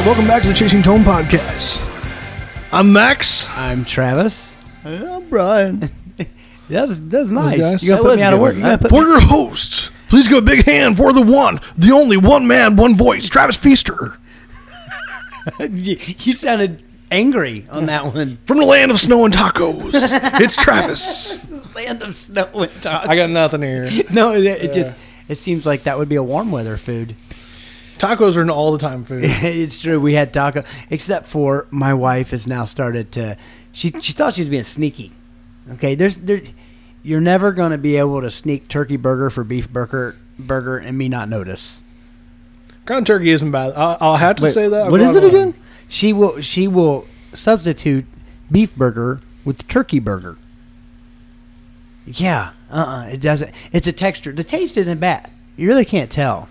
Welcome back to the Chasing Tone Podcast. I'm Max. I'm Travis. I'm Brian. That's nice. Guys. You gotta put me out of work. For your host, please give a big hand for the one, the only one man, one voice, Travis Feaster. You sounded angry on that one. From the land of snow and tacos, it's Travis. Land of snow and tacos. I got nothing here. No, it seems like that would be a warm weather food. Tacos are an all the time food. It's true. We had taco, except for my wife has now started to. She thought she was being sneaky. Okay, you're never going to be able to sneak turkey burger for beef burger and me not notice. Ground turkey isn't bad. I'll have to say that. What is it again? She will substitute beef burger with turkey burger. Yeah, it doesn't. It's a texture. The taste isn't bad. You really can't tell.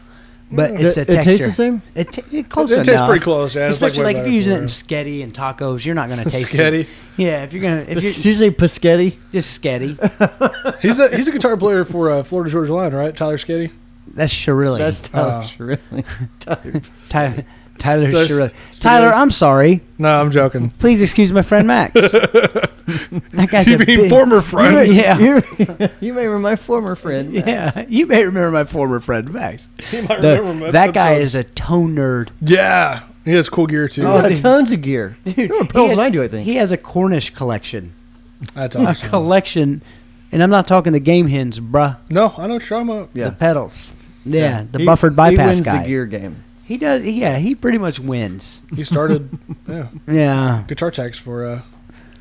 But it's a texture. It tastes the same? It tastes pretty close, yeah. Especially like if you're using it in it. sketty and tacos, you're not going to taste Sketty? it. Yeah, if you're Did you say Paschetti? just sketty. He's a guitar player for Florida Georgia Line, right? Tyler Sketty? That's Shirley. That's Tyler Shirley. Tyler So Shirley. Tyler, I'm sorry. No, I'm joking. Please excuse my friend Max. That guy's You mean former friend? Yeah. You may remember my former friend. Yeah, you may remember my former friend Max. You might remember my That guy episodes. is a tone nerd. Yeah. He has cool gear, too. Oh, dude. tons of gear. Dude, More pedals than I do, I think. He has a Cornish collection. That's A awesome. collection, and I'm not talking the game hens, bruh. No, I know what you're talking about. Yeah. The pedals. Yeah, the He- buffered bypass He wins guy. the gear game. He does. Yeah, he pretty much wins. He started Yeah. guitar techs for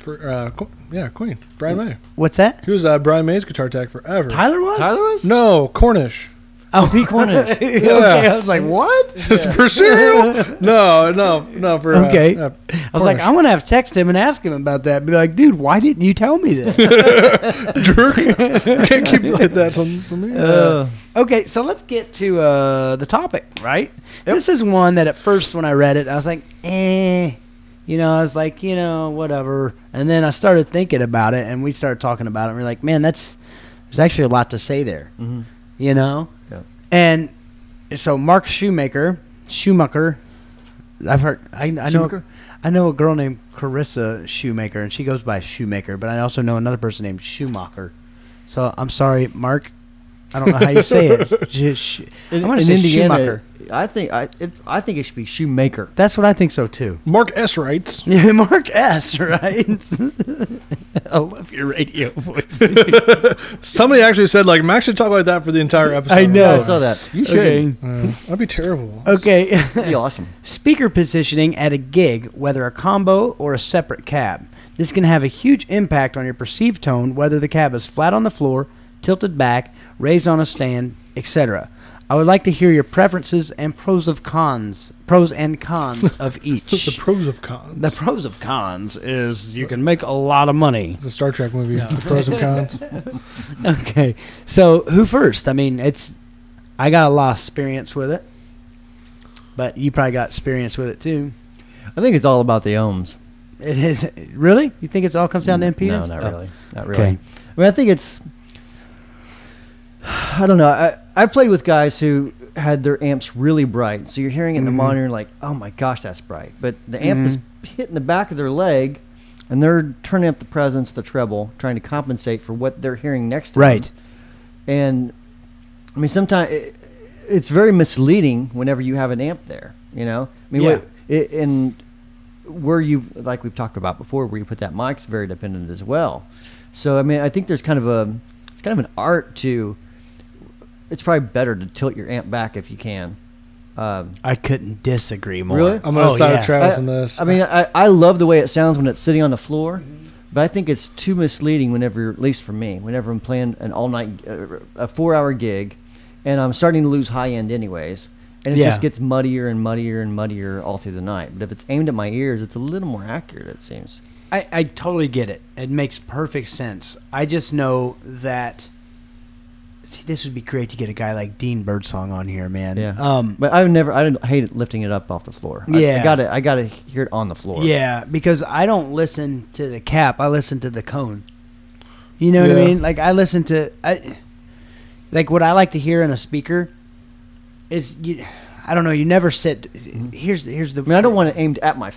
Queen. Brian May. What's that? He was Brian May's guitar tech forever. Tyler was? Tyler was? No, Cornish. Oh, Pete Cornish. Okay, I was like, what? For cereal? No, for Okay. I was like, I'm gonna have to text him and ask him about that. Be like, dude, why didn't you tell me this? jerk. You can't keep like that from me. Okay, so let's get to the topic, right? Yep. This is one that at first when I read it, I was like, I was like, whatever. And then I started thinking about it, and we started talking about it, and we're like, man, there's actually a lot to say there, Mm-hmm. Yeah. And so Mark Schumacher, I've heard, I know Schumacher? I know a girl named Carissa Shoemaker, and she goes by Shoemaker, but I also know another person named Schumacher. So I'm sorry, Mark. I don't know how you say it. I'm going to say Schumacher. I think it should be Shoemaker. That's what I think so too. Mark S. writes. Yeah, Mark S. Right? I love your radio voice. Somebody actually said, like, Max should talk like that for the entire episode. I know. I saw that. You should. Okay. That'd be terrible. Okay. That'd be awesome. Speaker positioning at a gig, whether a combo or a separate cab. This can have a huge impact on your perceived tone, whether the cab is flat on the floor, tilted back, raised on a stand, etc. I would like to hear your preferences and pros and cons of each. The pros of cons. The pros of cons is you can make a lot of money. It's a Star Trek movie. The pros and cons. Okay, so who first? I mean, I got a lot of experience with it, but you probably got experience with it too. I think it's all about the ohms. It is really? You think it all comes down to impedance? No, not really. Not really. Okay. I mean, I think it's. I don't know. I played with guys who had their amps really bright, so you're hearing it in the monitor, like, oh my gosh, that's bright. But the amp is hitting the back of their leg, and they're turning up the presence, the treble, trying to compensate for what they're hearing next to Right. them. And I mean, sometimes it's very misleading whenever you have an amp there. I mean, Yeah. and where you, like we've talked about before, where you put that mic is very dependent as well. So I mean, I think there's kind of an art to. It's probably better to tilt your amp back if you can. I couldn't disagree more. Really? I'm on the side of Travis I- in this. I mean, I love the way it sounds when it's sitting on the floor, but I think it's too misleading whenever, at least for me, whenever I'm playing an all-night, a 4-hour gig, and I'm starting to lose high end anyways, and it Yeah. just gets muddier and muddier and muddier all through the night. But if it's aimed at my ears, it's a little more accurate, it seems. I totally get it. It makes perfect sense. I just know that. See, this would be great to get a guy like Dean Birdsong on here, man. Yeah. But I didn't hate it lifting it up off the floor. Yeah. I gotta hear it on the floor. Yeah, because I don't listen to the cap. I listen to the cone. You know what I Yeah. mean? Like I listen to, like what I like to hear in a speaker is I don't know. You never sit. Here's the. I mean, I don't want it aimed at my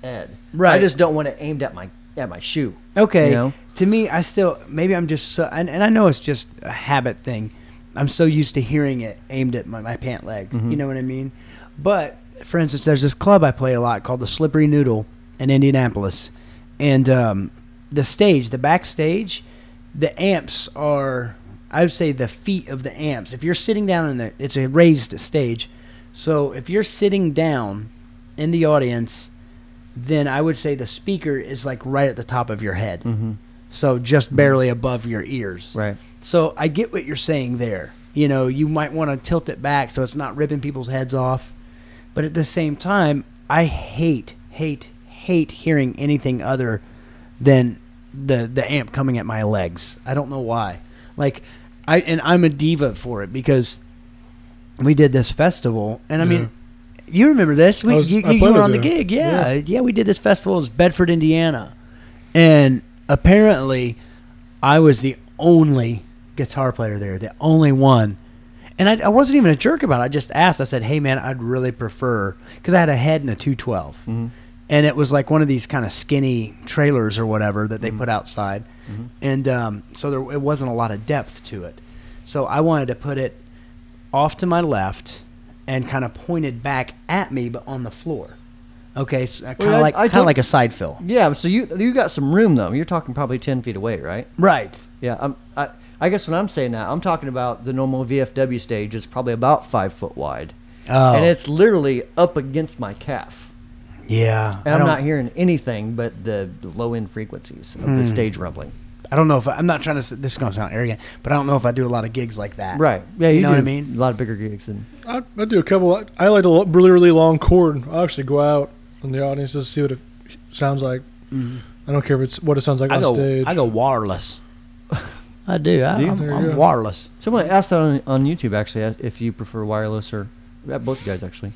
head. Right. I just don't want it aimed at my shoe. Okay. You know? To me, I still maybe I'm just so, and I know it's just a habit thing. I'm so used to hearing it aimed at my pant leg. You know what I mean? But for instance, there's this club I play a lot called the Slippery Noodle in Indianapolis, and the backstage, the amps are, I would say, the feet of the amps. If you're sitting down in there, it's a raised stage. So if you're sitting down in the audience, then I would say the speaker is like right at the top of your head. So just barely above your ears. Right. So I get what you're saying there. You know, you might want to tilt it back so it's not ripping people's heads off. But at the same time, I hate hearing anything other than the amp coming at my legs. I don't know why. Like, I'm a diva for it because we did this festival, and I mean, you remember this? You were on the gig, yeah. We did this festival. It was Bedford, Indiana, and apparently, I was the only guitar player there, the only one. And I wasn't even a jerk about it. I just asked. I said, "Hey, man, I'd really prefer," because I had a head and a 212, and it was like one of these kind of skinny trailers or whatever that they put outside, and so it wasn't a lot of depth to it. So I wanted to put it off to my left and kind of pointed back at me, but on the floor. Okay, so kind of like a side fill. Yeah, so you got some room though. You're talking probably 10 feet away, right? Right. Yeah. I guess when I'm saying that, I'm talking about the normal VFW stage is probably about 5 foot wide, and it's literally up against my calf. Yeah. And I'm not hearing anything but the low end frequencies of the stage rumbling. I don't know if I'm not trying to. This is gonna sound arrogant, but I don't know if I do a lot of gigs like that. Right. Yeah. You know do what I mean? A lot of bigger gigs than. I do a couple. I like a really, really long chord. I actually go out in the audience to see what it sounds like. I don't care if it's what it sounds like on stage. I go wireless. I do. I'm wireless. Someone asked that on YouTube actually, if you prefer wireless or both you guys actually.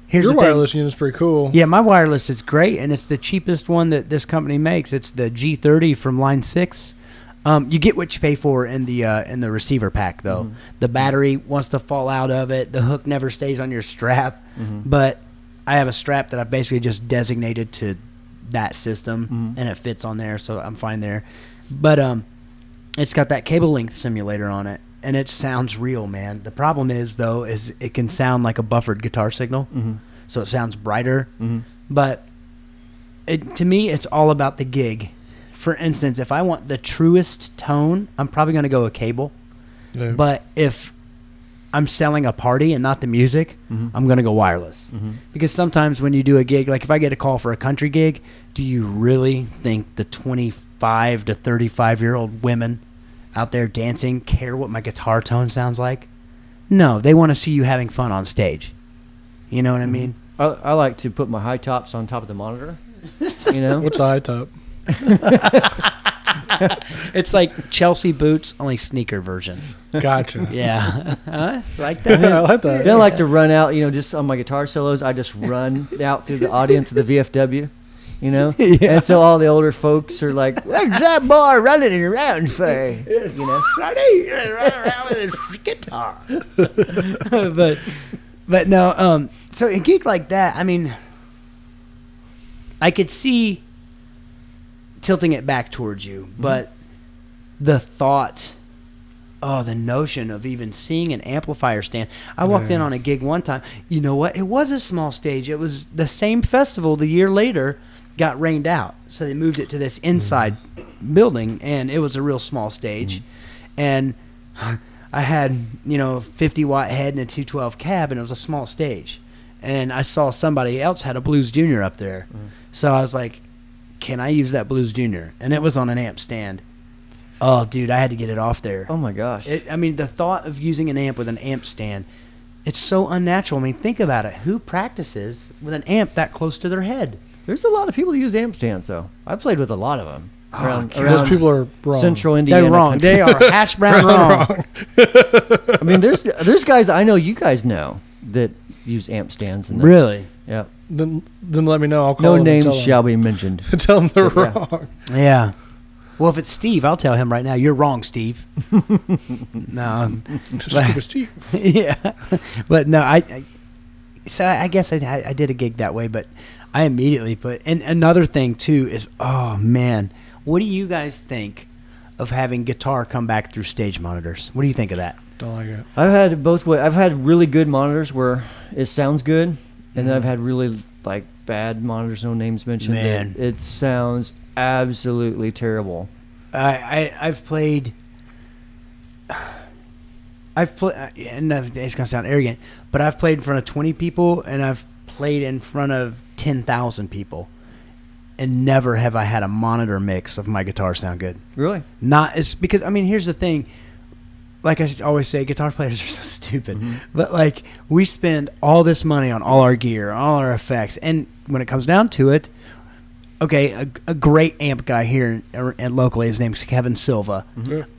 Here's Your the wireless thing. unit's pretty cool. Yeah, my wireless is great, and it's the cheapest one that this company makes. It's the G30 from Line 6. You get what you pay for in the receiver pack, though. The battery wants to fall out of it. The hook never stays on your strap. But I have a strap that I've basically just designated to that system, and it fits on there, so I'm fine there. But it's got that cable length simulator on it, and it sounds real, man. The problem is, though, is it can sound like a buffered guitar signal, so it sounds brighter. But to me, it's all about the gig. For instance, if I want the truest tone, I'm probably going to go a cable. Yeah. But if I'm selling a party and not the music, I'm going to go wireless. Because sometimes when you do a gig, like if I get a call for a country gig, do you really think the 25 to 35-year-old women out there dancing care what my guitar tone sounds like? No, they want to see you having fun on stage. You know what I mean? I like to put my high tops on top of the monitor. You know? What's a high top? It's like Chelsea boots, only sneaker version. Gotcha. Yeah. Like that? I like that. Then I like to run out, just on my guitar solos, I just run out through the audience of the VFW, Yeah. And so all the older folks are like, what's that boy running around for? Running around with his guitar. But no, so a gig like that, I mean, I could see tilting it back towards you, but the thought, the notion of even seeing an amplifier stand. I walked in on a gig one time. You know what? It was a small stage. It was the same festival the year later got rained out. So they moved it to this inside building, and it was a real small stage. And I had, 50-watt head and a 212 cab, and it was a small stage. And I saw somebody else had a Blues Junior up there. So I was like, can I use that Blues Junior? And it was on an amp stand. Oh, dude, I had to get it off there. Oh, my gosh. The thought of using an amp with an amp stand, it's so unnatural. I mean, think about it. Who practices with an amp that close to their head? There's a lot of people who use amp stands, though. I've played with a lot of them. Around those people are wrong. Central Indiana. They're wrong. They are hash brown wrong. I mean, there's guys that I know you guys know that use amp stands. Really? Yeah. Then let me know. I'll call them. No names shall be mentioned. Tell them they're wrong. Yeah. Well, if it's Steve, I'll tell him right now, you're wrong, Steve. No. Stupid Steve. Yeah. But no, so I guess I did a gig that way, but I immediately put, and another thing too is, oh man, what do you guys think of having guitar come back through stage monitors? What do you think of that? Don't like it. I've had it both ways. I've had really good monitors where it sounds good, and then I've had really like bad monitors, no names mentioned. Man. It sounds absolutely terrible. I've played, and it's gonna sound arrogant, but I've played in front of 20 people, and I've played in front of 10,000 people, and never have I had a monitor mix of my guitar sound good. Really? Not as, because I mean, here's the thing. Like I always say, guitar players are so stupid. But like, we spend all this money on all our gear, all our effects, and when it comes down to it, okay, a great amp guy here and locally, his name's Kevin Silva.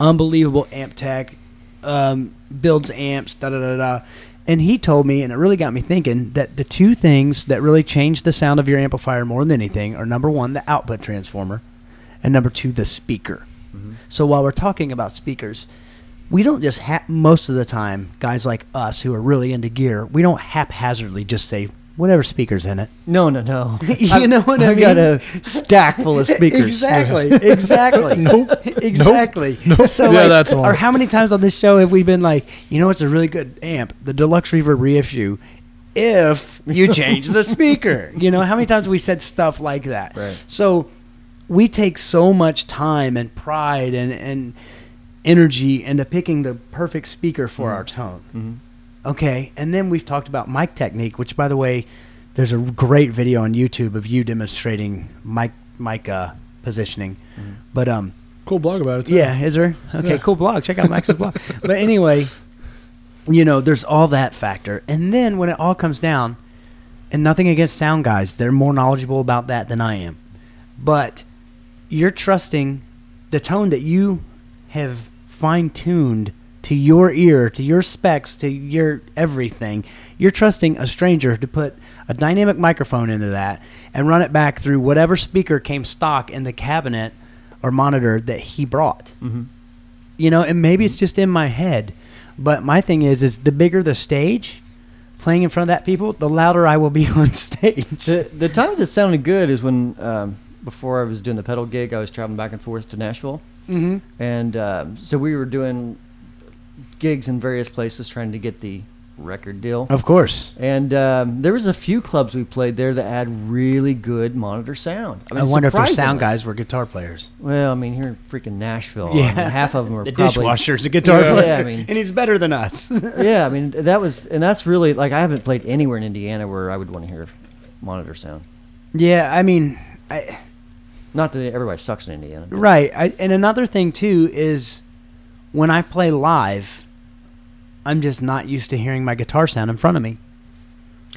Unbelievable amp tech, builds amps, da-da-da-da. And he told me, and it really got me thinking, that the two things that really change the sound of your amplifier more than anything are, number one, the output transformer, and number two, the speaker. So while we're talking about speakers, we don't just most of the time, guys like us who are really into gear, we don't haphazardly just say, whatever speaker's in it. No. You know what I mean? I've got a stack full of speakers. Exactly. Nope. Exactly. Nope. So Yeah, like, that's one. or how many times on this show have we been like, you know, it's a really good amp, the Deluxe Reverb reissue, if you change the speaker. You know, how many times have we said stuff like that? Right. So we take so much time and pride and energy into picking the perfect speaker for our tone. Okay, and then we've talked about mic technique, which, by the way, there's a great video on YouTube of you demonstrating mic positioning. But Cool blog about it, too. yeah, is there? Okay, Yeah. cool blog. Check out Max's blog. But anyway, you know, there's all that factor, and then when it all comes down, and nothing against sound guys, they're more knowledgeable about that than I am, but you're trusting the tone that you have fine-tuned to your ear, to your specs, to your everything. You're trusting a stranger to put a dynamic microphone into that and run it back through whatever speaker came stock in the cabinet or monitor that he brought. You know, and maybe it's just in my head, but my thing is the bigger the stage, playing in front of that people, the louder I will be on stage. The times it sounded good is when, before I was doing the pedal gig, I was traveling back and forth to Nashville. And so we were doing gigs in various places trying to get the record deal. Of course. And there was a few clubs we played there that had really good monitor sound. I wonder if their sound surprisingly. guys were guitar players. Well, I mean, here in freaking Nashville, Yeah. I mean, half of them are The probably dishwasher's a guitar Yeah, player, I mean- and he's better than us. Yeah, I mean, that's really, like, I haven't played anywhere in Indiana where I would want to hear monitor sound. Yeah, I mean, Not that everybody sucks in Indiana. but- right. And another thing, too, is when I play live, I'm just not used to hearing my guitar sound in front of me.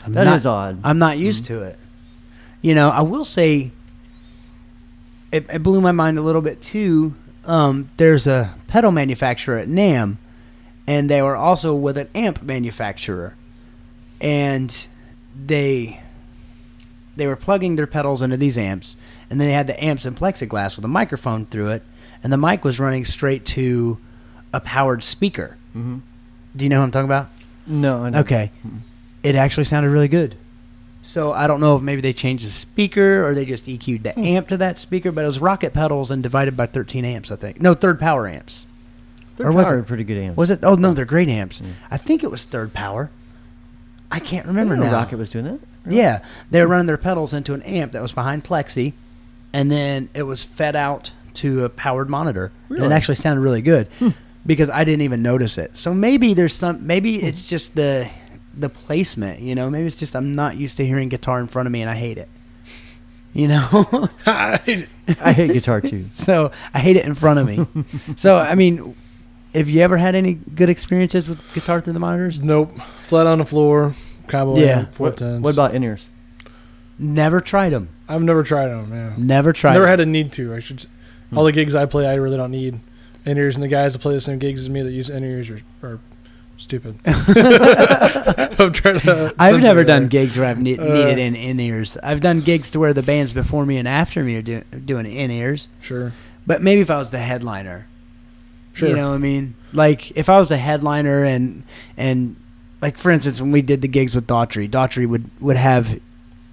That is odd. I'm not used to it. You know, I will say it blew my mind a little bit, too. There's a pedal manufacturer at NAMM, and they were also with an amp manufacturer. And they were plugging their pedals into these amps, and then they had the amps in plexiglass with a microphone through it, and the mic was running straight to a powered speaker. Do you know what I'm talking about? No, I don't. Okay. It actually sounded really good. So I don't know if maybe they changed the speaker or they just EQ'd the amp to that speaker, but it was rocket pedals and divided by 13 amps, I think. No, third power amps. They're Or was powered it- pretty good amps. Was it? Oh, no, they're great amps. I think it was third power. I can't remember now. Rocket was doing that? Yeah. They were running their pedals into an amp that was behind plexi, and then it was fed out to a powered monitor. And Really? it actually sounded really good because I didn't even notice it. So maybe maybe it's just the placement, you know? Maybe it's just I'm not used to hearing guitar in front of me and I hate it. You know? I hate guitar too. So I hate it in front of me. So, I mean, have you ever had any good experiences with guitar through the monitors? Nope. Flat on the floor. Combo Yeah. amp, 410s. What about in-ears? Never tried them. I've never tried them, yeah. Never tried Never them. had a need to. I should. All the gigs I play, I really don't need in-ears, and the guys that play the same gigs as me that use in-ears are stupid. I'm trying to I've censor never it done there. gigs where I've needed in-ears. I've done gigs to where the bands before me and after me are doing in-ears. Sure. But maybe if I was the headliner. Sure. You know what I mean? Like, if I was a headliner and like, for instance, when we did the gigs with Daughtry would have,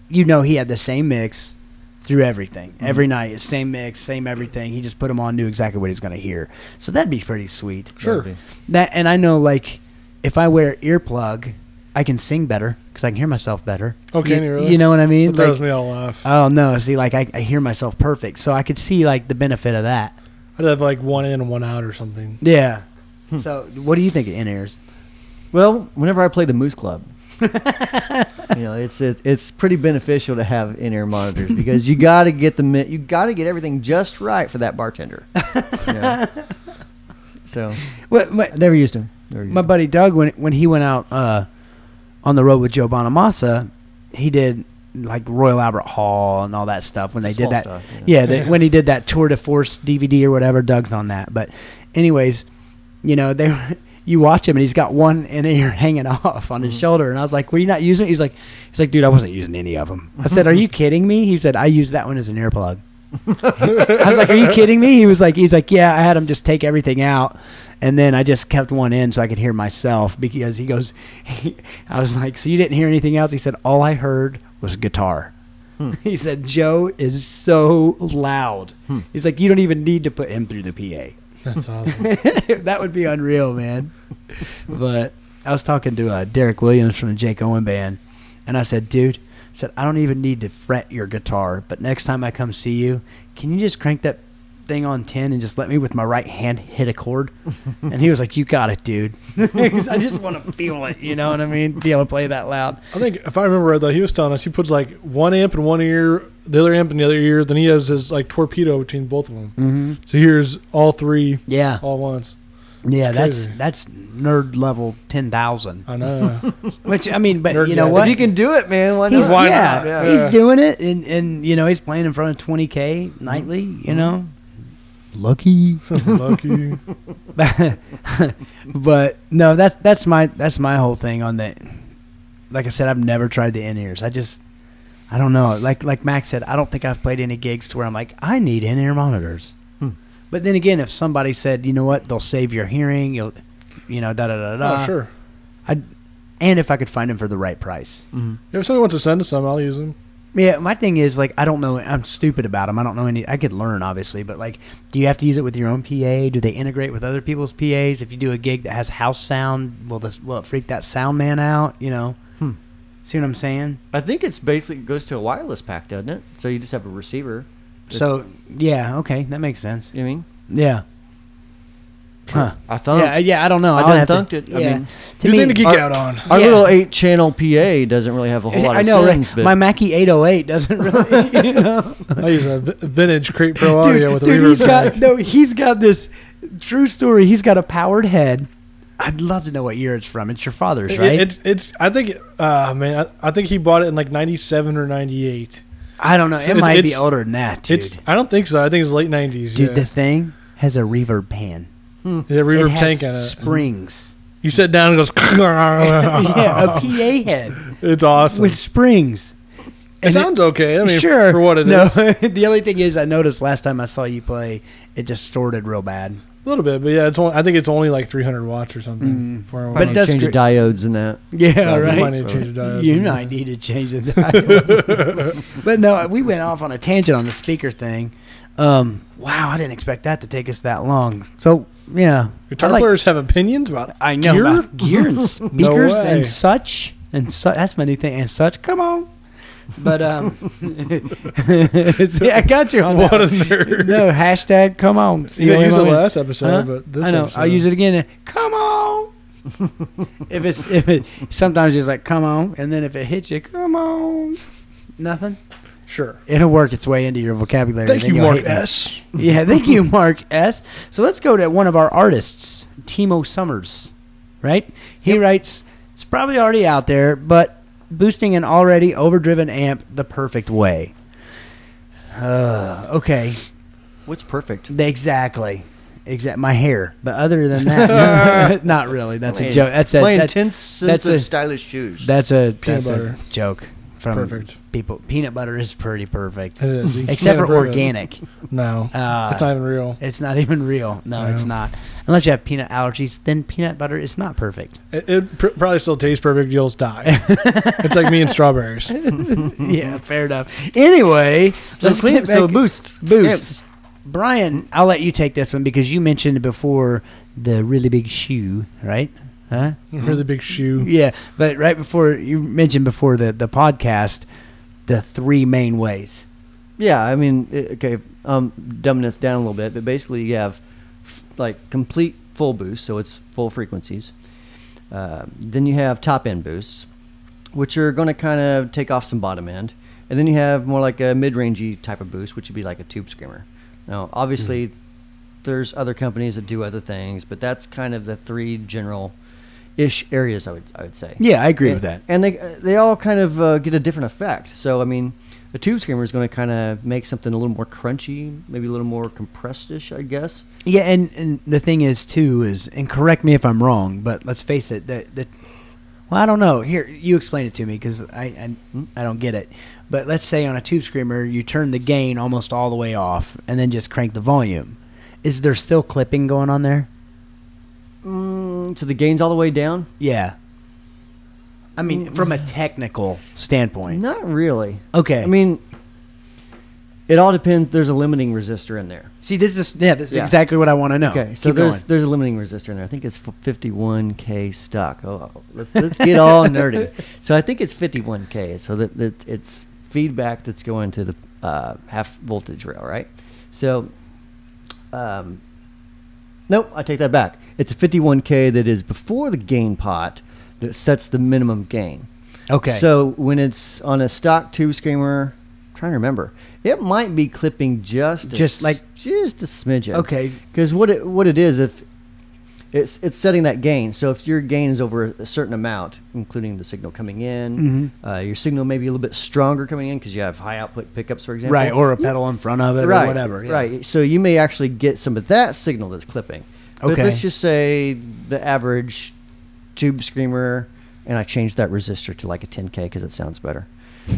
he had the same mix through everything. Mm-hmm. Every night, same mix, same everything. He just put them on, knew exactly what he's going to hear. So that'd be pretty sweet. Sure. And I know, like, if I wear earplug, I can sing better because I can hear myself better. Oh, can you really? You know what I mean? That throws me all off. Oh, no. See, like, I hear myself perfect. So I could see, like, the benefit of that. I'd have, like, one in and one out or something. Yeah. So what do you think of in-ears? Well, whenever I play the Moose Club, it's pretty beneficial to have in-ear monitors because you got to get everything just right for that bartender. So I never used them. My buddy Doug, when he went out on the road with Joe Bonamassa, he did like Royal Albert Hall and all that stuff when they did that. Stuff, when he did that Tour de Force DVD or whatever. Doug's on that. But anyways, you watch him and he's got one in ear hanging off on his shoulder, and I was like, "Were you not using it?" He's like, "Dude, I wasn't using any of them." I said, "Are you kidding me?" He said, "I used that one as an earplug." I was like, "Are you kidding me?" He's like, "Yeah, I had him just take everything out, and then I just kept one in so I could hear myself." Because he goes, I was like, "So you didn't hear anything else?" He said, "All I heard was guitar." He said, "Joe is so loud." He's like, "You don't even need to put him through the PA." That's awesome. That would be unreal, man. But I was talking to Derek Williams from the Jake Owen Band, and I said, "Dude, I don't even need to fret your guitar, but next time I come see you, can you just crank that thing on 10 and just let me with my right hand hit a chord?" And he was like, "You got it, dude." I just want to feel it, you know what I mean? Be able to play that loud. I think if I remember right, though, he was telling us he puts like one amp in one ear, the other amp in the other ear, then he has his like torpedo between both of them. Mm-hmm. So he hears all three all at once. Yeah, that's nerd level 10,000. I know. Which, I mean, but nerd you know guys. what? If you can do it, man, why not? He's, Why not? He's doing it, and he's playing in front of 20K nightly, Lucky. Lucky. But no, that's my whole thing on that. Like I said, I've never tried the in-ears. I don't know. Like Max said, I don't think I've played any gigs to where I'm like, I need in-ear monitors. But then again, if somebody said, you know what, they'll save your hearing, da da da da. Oh, sure. And if I could find them for the right price. Mm-hmm. If somebody wants to send us some, I'll use them. Yeah, my thing is, like, I don't know. I'm stupid about them. I don't know any. I could learn, obviously, but, like, do you have to use it with your own PA? Do they integrate with other people's PAs? If you do a gig that has house sound, will it freak that sound man out, See what I'm saying? I think it's basically goes to a wireless pack, doesn't it? So you just have a receiver. So, yeah, okay, that makes sense. You mean? Yeah. Huh. I thought. Yeah, I don't know. I thunked it. Yeah. I mean, to me, thing to geek out on. Our little 8-channel PA doesn't really have a whole lot of I know, sends, right? My Mackie 808 doesn't really, I use a vintage Crate Pro audio with a reverb pack. He's got this true story. He's got a powered head. I'd love to know what year it's from. It's your father's, right? It's. I think. I think he bought it in like '97 or '98. I don't know. So it might be older than that, dude. I don't think so. I think it's late '90s. Dude, the thing has a reverb pan. Yeah, reverb tank on it. Springs. You sit down and it goes. Yeah, a PA head. It's awesome with springs. It sounds okay. I mean, sure, for what it is. The only thing is, I noticed last time I saw you play, it distorted real bad. A little bit, but yeah, I think it's only like 300 watts or something. But it does change the diodes and that. Yeah, right. You might need to change the diodes. You might need to change the diode. But no, we went off on a tangent on the speaker thing. Wow, I didn't expect that to take us that long. So yeah, guitar players have opinions about gear? About gear and speakers and such. That's my new thing. And such. Come on. But see, I got you on that. What a nerd. No, hashtag come on. You didn't use it last episode, but this I know. episode. I'll use it again. Come on. if it sometimes it's like come on, and then if it hits you, come on. Nothing. Sure. It'll work its way into your vocabulary. Thank you, Mark S. Yeah, thank you, Mark S. So let's go to one of our artists, Timo Summers. Right? He writes, it's probably already out there, but boosting an already overdriven amp the perfect way. Okay. What's perfect? Exactly. My hair. But other than that, not really. That's a joke. That's a intense sense of stylish shoes. That's a butter. joke. from perfect. people. Peanut butter is pretty perfect. It is. You Except can't for improve it. organic. No, it's not even real. It's not even real. No, it's No. not. Unless you have peanut allergies, then peanut butter is not perfect. It probably still tastes perfect. You'll just die. It's like me and strawberries. Yeah, fair enough. Anyway, let's clean. get back. So boost. Boost. Brian, I'll let you take this one because you mentioned before the really big shoe, right? Huh? Really big shoe. Yeah, but right before you mentioned before the podcast, the 3 main ways. Yeah, I mean, okay, dumbing this down a little bit, but basically you have like complete full boost, so it's full frequencies. Then you have top end boosts, which are going to kind of take off some bottom end. And then you have more like a mid-rangey type of boost, which would be like a tube screamer. Now, obviously, there's other companies that do other things, but that's kind of the 3 general-ish areas I would say. Yeah, I agree with that. And they all kind of get a different effect. So, I mean, a tube screamer is going to kind of make something a little more crunchy, maybe a little more compressed-ish, I guess. Yeah, and the thing is, too, and correct me if I'm wrong, but let's face it, well, I don't know. Here, you explain it to me because I don't get it. But let's say on a tube screamer, you turn the gain almost all the way off and then just crank the volume. Is there still clipping going on there? So the gain's all the way down? Yeah. I mean, from a technical standpoint. Not really. Okay. I mean, it all depends. There's a limiting resistor in there. See, this is exactly what I want to know. Okay, so Keep there's a limiting resistor in there. I think it's 51K stuck. Oh, let's get all nerdy. So I think it's 51K. So that it's feedback that's going to the half voltage rail, right? So, nope, I take that back. It's a 51K that is before the gain pot that sets the minimum gain. Okay. So when it's on a stock tube screamer, I'm trying to remember, it might be clipping just a smidgen. Okay. Because what it is, if it's setting that gain. So if your gain is over a certain amount, including the signal coming in, your signal may be a little bit stronger coming in because you have high output pickups, for example. Right, or a pedal in front of it or whatever. Yeah. Right. So you may actually get some of that signal that's clipping. But Okay. let's just say the average tube screamer, and I changed that resistor to like a 10K because it sounds better.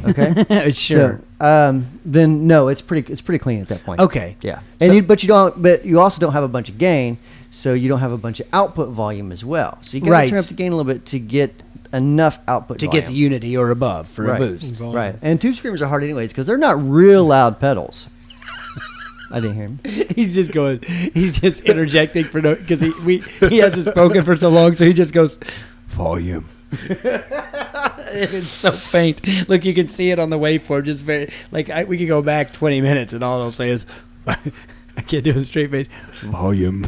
Okay. Sure. So, then no, it's pretty clean at that point. Okay. Yeah. And So- but you also don't have a bunch of gain, so you don't have a bunch of output volume as well. So you got to turn up the gain a little bit to get enough output To volume. get to unity or above for a boost. Volume. Right. And tube screamers are hard anyways because they're not real loud pedals. I didn't hear him. He's just interjecting because he hasn't spoken for so long, so he just goes, volume. It's so faint. Look, you can see it on the waveform. Just very we could go back 20 minutes, and all it'll say is, I can't do a straight face. Volume.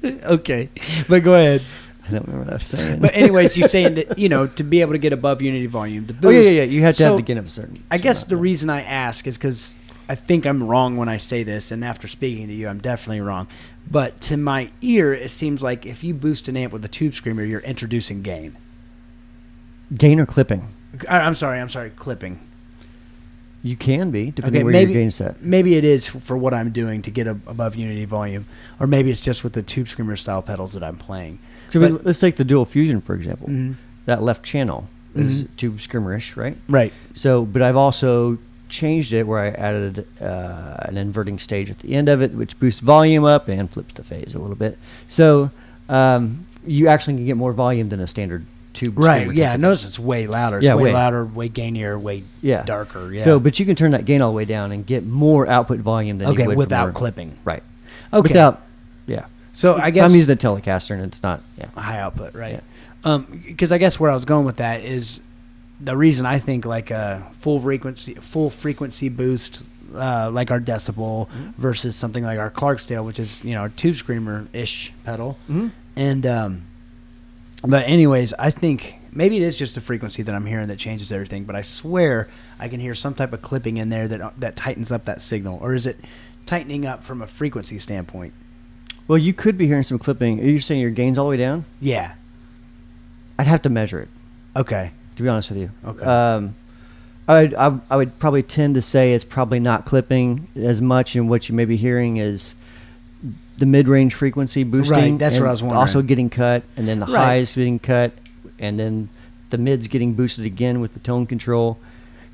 Okay, but go ahead. I don't remember what I was saying. But anyways, you're saying that to be able to get above unity volume, to boost. Oh yeah. You have to have So, the gain of a certain. I guess the reason I ask is because I think I'm wrong when I say this, and after speaking to you, I'm definitely wrong. But to my ear, it seems like if you boost an amp with a tube screamer, you're introducing gain. Gain or clipping. I'm sorry, clipping. You can be depending where maybe your gain is set. maybe it is for what I'm doing to get above unity volume, or maybe it's just with the tube screamer style pedals that I'm playing. So But- let's take the dual fusion for example. Mhm. That left channel is tube screamerish, right? Right. So, but I've also changed it where I added an inverting stage at the end of it, which boosts volume up and flips the phase a little bit. So you actually can get more volume than a standard tube. Right. screamer Yeah. type of Notice it's way louder. It's Yeah, way way. louder, way gainier, way Yeah. darker. Yeah. So, but you can turn that gain all the way down and get more output volume than you would from without a- clipping. Right. Okay. Without, yeah. So I guess I'm using a Telecaster and it's not. Yeah. high output, right? Because I guess where I was going with that is the reason I think like a full frequency boost, like our decibel versus something like our Clarksdale, which is a tube screamer ish pedal, and but anyways, I think maybe it is just the frequency that I'm hearing that changes everything. But I swear I can hear some type of clipping in there that tightens up that signal, or is it tightening up from a frequency standpoint? Well, you could be hearing some clipping. Are you saying your gain's all the way down? Yeah. I'd have to measure it, Okay. to be honest with you. Okay. I would probably tend to say it's probably not clipping as much, and what you may be hearing is the mid-range frequency boosting. Right, that's and what I was wondering. Also getting cut, and then the Right. highs getting cut, and then the mid's getting boosted again with the tone control.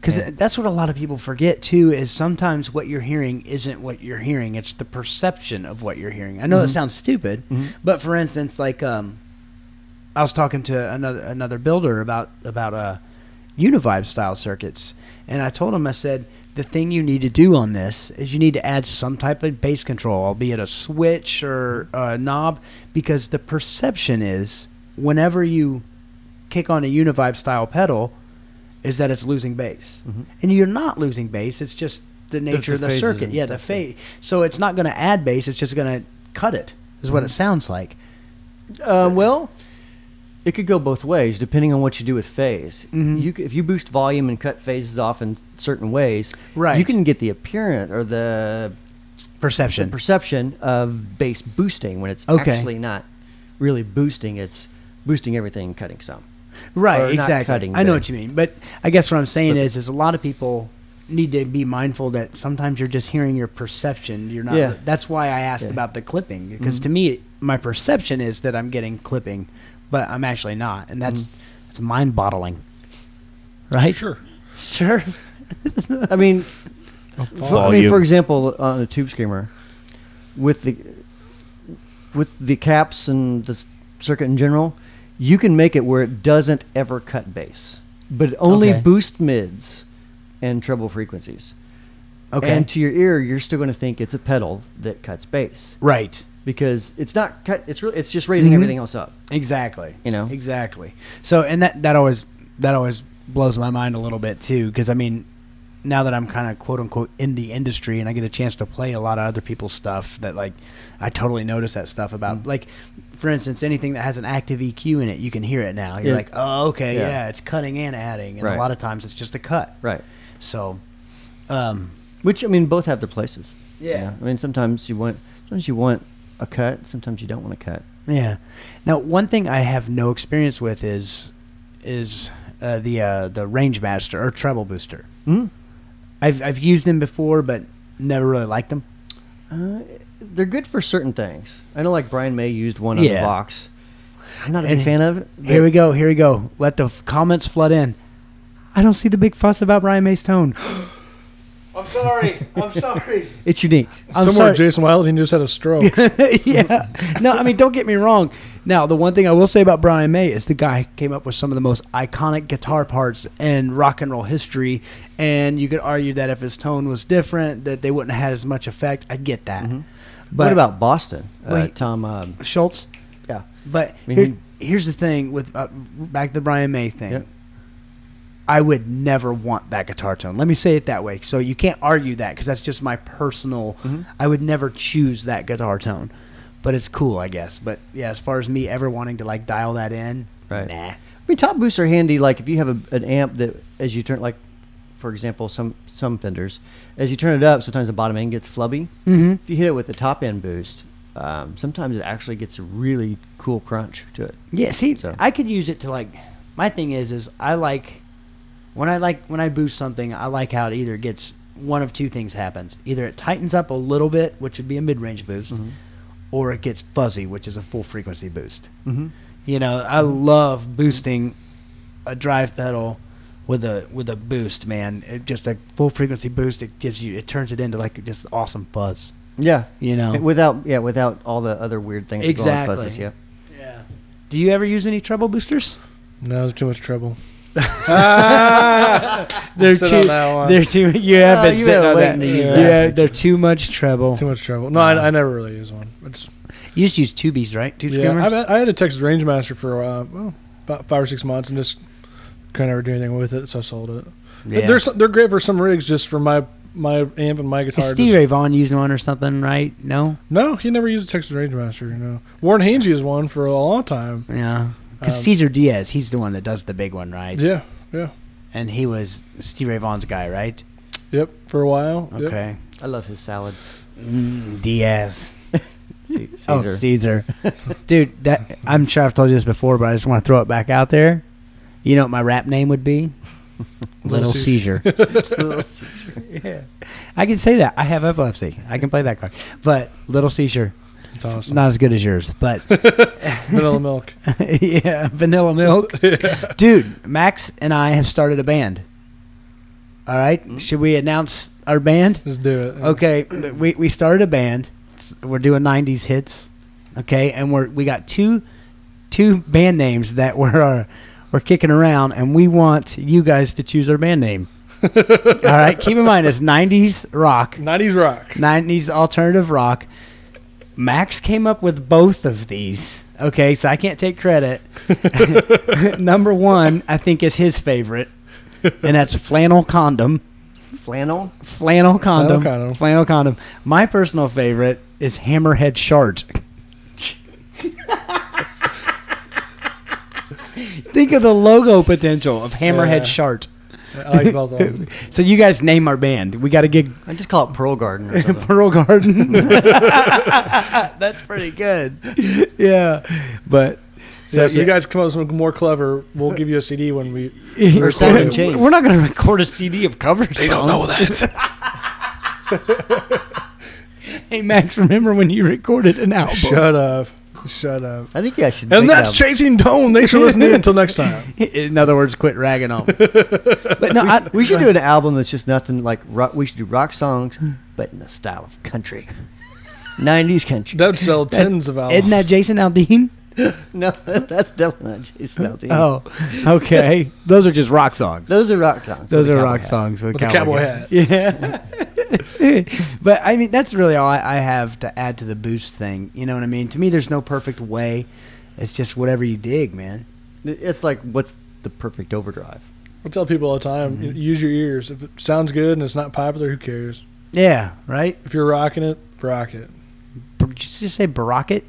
Because that's what a lot of people forget, too, is sometimes what you're hearing isn't what you're hearing. It's the perception of what you're hearing. I know that sounds stupid, but for instance, like I was talking to another builder about Univibe style circuits, and I told him, I said, the thing you need to do on this is you need to add some type of bass control, albeit a switch or a knob, because the perception is whenever you kick on a Univibe style pedal, is that it's losing bass. And you're not losing bass. It's just the nature of the circuit. Yeah, the phase. So it's not going to add bass. It's just going to cut it, is what it sounds like. Well, it could go both ways, depending on what you do with phase. If you boost volume and cut phases off in certain ways, you can get the appearance or the perception of bass boosting when it's actually not really boosting. It's boosting everything and cutting some. Right, exactly. I know what you mean. But I guess what I'm saying is a lot of people need to be mindful that sometimes you're just hearing your perception. You're not. Yeah. That's why I asked about the clipping, because to me, my perception is that I'm getting clipping, but I'm actually not, and that's mind-boggling. Right? Sure. I mean, for example, on a tube screamer, with the caps and the circuit in general, you can make it where it doesn't ever cut bass, but it only boost mids and treble frequencies. Okay. And to your ear, you're still going to think it's a pedal that cuts bass. Right. Because it's not cut. It's just raising everything else up. Exactly. Exactly. So, and that always blows my mind a little bit too, because I mean, now that I'm kind of quote unquote in the industry and I get a chance to play a lot of other people's stuff, that like I totally notice that stuff about like, for instance, anything that has an active EQ in it, you can hear it now. You're like, oh, okay, yeah, it's cutting and adding, and a lot of times it's just a cut. Right. So, which I mean, both have their places. Yeah. I mean, sometimes you want a cut, sometimes you don't want a cut. Yeah. Now, one thing I have no experience with is the Range Master or treble booster. I've used them before, but never really liked them. They're good for certain things. I know, like Brian May used one on the box. I'm not a big fan of it. Here we go. Let the comments flood in. I don't see the big fuss about Brian May's tone. I'm sorry. It's unique. Somewhere Jason Wilding just had a stroke. Yeah. No, I mean, don't get me wrong. Now, the one thing I will say about Brian May is the guy came up with some of the most iconic guitar parts in rock and roll history, and you could argue that if his tone was different, that they wouldn't have had as much effect. I get that. But what about Boston? Tom Schultz? Yeah. But I mean, here's the thing with back to the Brian May thing. Yep. I would never want that guitar tone. Let me say it that way. So you can't argue that, because that's just my personal. I would never choose that guitar tone, but it's cool, I guess. But yeah, as far as me ever wanting to like dial that in, nah. I mean, top boosts are handy. Like if you have an amp that, as you turn, like for example, some Fenders, as you turn it up, sometimes the bottom end gets flubby. If you hit it with the top end boost, sometimes it actually gets a really cool crunch to it. Yeah, see, I could use it to like. My thing is I like. When I boost something, I like how it either gets one of two things happens. Either it tightens up a little bit, which would be a mid-range boost, or it gets fuzzy, which is a full frequency boost. You know, I love boosting a drive pedal with a boost, man. Just a full frequency boost. It turns it into like just awesome fuzz. Yeah, you know, without all the other weird things. Exactly. Fuzzes, yeah. Do you ever use any treble boosters? No, there's too much trouble. They're too. You have been sitting on that. Yeah, they're too much treble. Too much trouble. No, I never really use one. You just use tubies, right? Tube screamers. I had a Texas Range Master for about 5 or 6 months, and just couldn't ever do anything with it, so I sold it. Yeah. They're great for some rigs, just for my amp and my guitar. Is Steve Ray Vaughan using one or something, right? No, he never used a Texas Range Master. Warren Haynes used one for a long time. Yeah. Because Cesar Diaz, he's the one that does the big one, right? Yeah. And he was Steve Ray Vaughan's guy, right? Yep, for a while. Okay. Yep. I love his salad. Diaz. Caesar. Oh, Caesar. Dude, I'm sure I've told you this before, but I just want to throw it back out there. You know what my rap name would be? Little Seizure. Little Seizure. Yeah. I can say that. I have epilepsy. I can play that card. But Little Seizure. It's awesome. Not as good as yours, but Vanilla milk. yeah, vanilla milk. Yeah. Dude, Max and I have started a band. All right, should we announce our band? Just do it. Okay, we started a band. We're doing 90s hits. Okay, and we got two band names that we're kicking around, and we want you guys to choose our band name. All right, keep in mind it's 90s rock. 90s rock. 90s alternative rock. Max came up with both of these. Okay, so I can't take credit. Number one, I think, is his favorite, and that's Flannel Condom. Flannel? Flannel Condom. Flannel Condom. Flannel Condom. My personal favorite is Hammerhead Shart. Think of the logo potential of Hammerhead Yeah. Shart. I like both of them. So you guys name our band. We got a gig. I just call it Pearl Garden or something. Pearl Garden. That's pretty good. Yeah, but So you guys come up with something more clever. We'll give you a CD when we. Or Seven Chains. We're not going to record a CD of cover songs. They don't know that. Hey Max, remember when you recorded an album? Shut up. Shut up. I think you guys should. And make that's that- Chasing Tone. Thanks for listening. Until next time. In other words, quit ragging on me. But no, We should do an album that's just nothing like rock. We should do rock songs, but in the style of country. 90s country. That would sell tens of albums. Isn't that Jason Aldean? No, that's definitely not Jason Aldean. Oh, okay. Those are just rock songs. Those are rock songs. Those with a are cowboy rock hat. songs with With a cowboy hat. Yeah. But I mean, that's really all I have to add to the boost thing. You know what I mean? To me, there's no perfect way. It's just whatever you dig, man. It's like, what's the perfect overdrive? I tell people all the time, use your ears. If it sounds good and it's not popular, who cares? Yeah, right? If you're rocking it, rock it. Did you just say Barack?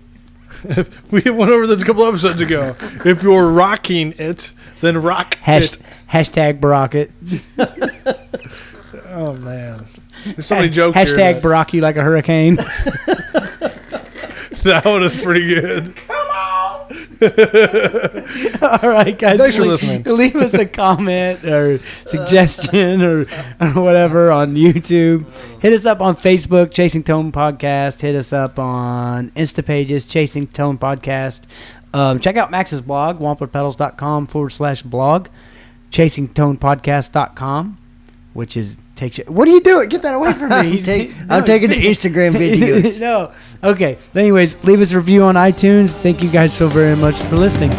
We went over this a couple episodes ago. If you're rocking it, then rock it. Hashtag Barack it. Oh, man. There's so many jokes Hashtag here. Barack you like a hurricane. That one is pretty good. All right, guys. Thanks for listening. Leave us a comment or suggestion or whatever on YouTube. Hit us up on Facebook, Chasing Tone Podcast. Hit us up on Insta pages, Chasing Tone Podcast. Check out Max's blog, wamplerpedals.com/blog, chasingtonepodcast.com, which is what are you doing? Get that away from me. I'm taking the Instagram videos. No. Okay. Anyways, leave us a review on iTunes. Thank you guys so very much for listening.